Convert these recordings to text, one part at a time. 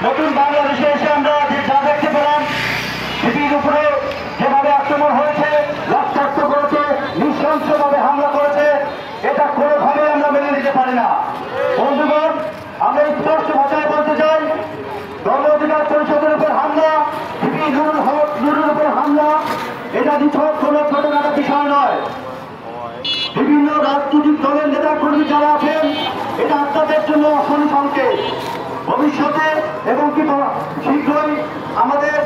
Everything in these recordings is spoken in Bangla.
নতুন বাংলাদেশে এসে আমরা যা দেখতে পেলাম, সিপির উপরে যেভাবে আক্রমণ হয়েছে, রক্তাক্ত করেছে, নৃশংসভাবে হামলা করেছে, এটা কোনোভাবে আমরা মেনে নিতে পারি না। বন্ধুগণ, আমরা স্পষ্ট ভাষায় বলতে চাই, গণ অধিকার পরিষদের উপর হামলা, সিপি নুরুর উপর হামলা, এটা নিছক কোনো ছোটখাটো বিষয় নয়। বিভিন্ন রাজনৈতিক দলের নেতা কর্মী যারা আছেন, এটা আপনাদের জন্য অশনি সংকেত। ভবিষ্যতে এবং কি শীঘ্রই আমাদের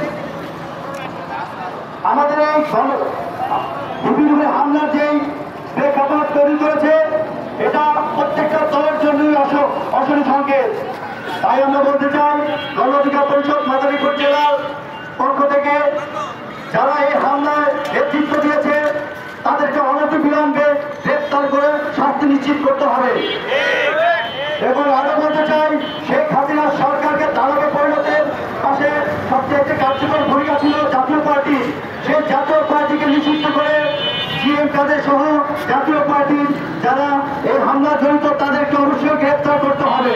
এই বিভিন্ন হামলার যেই প্রেক্ষাপট তৈরি করেছে, এটা প্রত্যেকটা দলের জন্যই অশনি সংকেত। তাই আমরা বলতে চাই, গণ অধিকার পরিষদ মাদারীপুর জেলার পক্ষ থেকে যারা এই হামলায় নেতৃত্ব দিয়েছে, তাদেরকে অনতিবিলম্বে গ্রেপ্তার করে শাস্তি নিশ্চিত করতে হবে। এবং আরো বলতে চাই, শেখ হাসিনার সরকারকে দালালে পরিণতের পাশে সবচেয়ে কার্যকর ভূমিকা ছিল জাতীয় পার্টি। সেই জাতীয় পার্টিকে নিষিদ্ধ করে জিএম কাদের সহ জাতীয় পার্টির যারা এই হামলা জড়িত তাদেরকে অবশ্যই গ্রেপ্তার করতে হবে।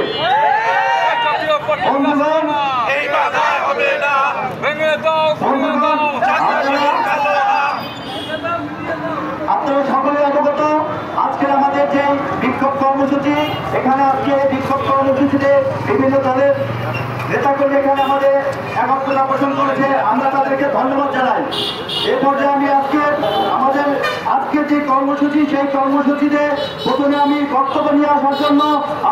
আপনারা সকলে অবগত, আজকের আমাদের যে বিক্ষোভ কর্মসূচি, এখানে আজকে বিক্ষোভ কর্মসূচিতে বিভিন্ন দলের নেতাকর্মী এখানে আমাদের একত্রতা পোষণ করেছে, আমরা তাদেরকে ধন্যবাদ জানাই। এ পর্যায়ে আমি আজকে যে কর্মসূচি, সেই কর্মসূচিতে প্রথমে আমি বক্তব্য নিয়ে আসার জন্য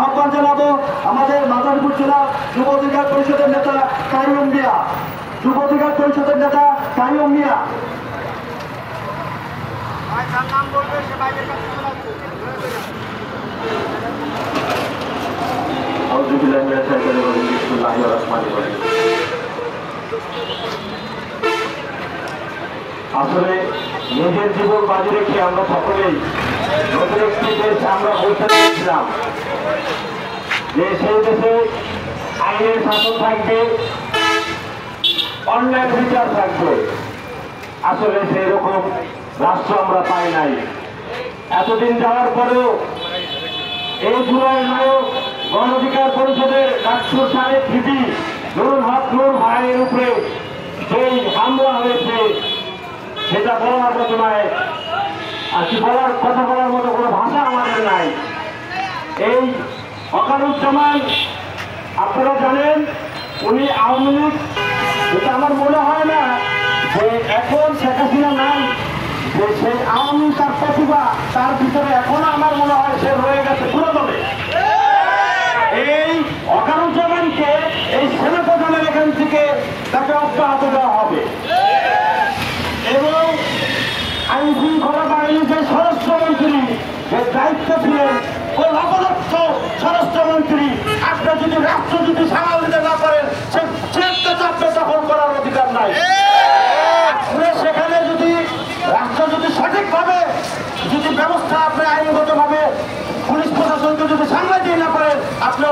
আহ্বান জানাবো আমাদের মাদারীপুর জেলা যুব অধিকার পরিষদের নেতা কাইয়ুম মিয়া। যুব অধিকার পরিষদের নেতা কাইয়ুম মিয়া। আসলে নিজের জীবন বাজি রেখে আমরা সকলেই নতুন একটি দেশ আমরা বলতে চাইছিলাম যে সেই দেশে আইনের শাসন থাকবে, অন্যায় বিচার থাকবে। আসলে সেই রকম রাষ্ট্র আমরা পাই নাই। এতদিন যাওয়ার পরেও এই জুলাই নায়ক গণ অধিকার পরিষদের ডাক্তার সাহেব ভিপি নুরুল হক নূর ভাইয়ের উপরে সেই হামলা হয়েছে, সেটা বলার মতো নয়। আর কি কথা বলার মতো কোনো ভাষা আমাদের নাই। এই ওয়াকারুজ্জামান, আপনারা জানেন উনি আওয়ামী লীগ, এটা আমার মনে হয় না যে এখন শেখ হাসিনা নাই, যে সেই আওয়ামী তার প্রতিভা তার ভিতরে এখনো আমার মনে হয় সে রয়ে গেছে পুরোদমে। এই ওয়াকারুজ্জামানকে এই সেনাপ্রধানের এখান থেকে তাকে অব্যাহত দেওয়া হবে। এবং আইন শৃঙ্খলা বাহিনীর যে স্বরাষ্ট্রমন্ত্রী, যে দায়িত্ব ছিলেন, ওই অপদস্থ স্বরাষ্ট্রমন্ত্রী, আপনার যদি রাষ্ট্র যদি সামাল দিতে না পারেন, সে চাপে দখল করার অধিকার নাই। আপনি সেখানে যদি রাষ্ট্র যদি সঠিকভাবে যদি ব্যবস্থা আপনি আইনগতভাবে পুলিশ প্রশাসনকে যদি সামলাতে না পারেন, আপনি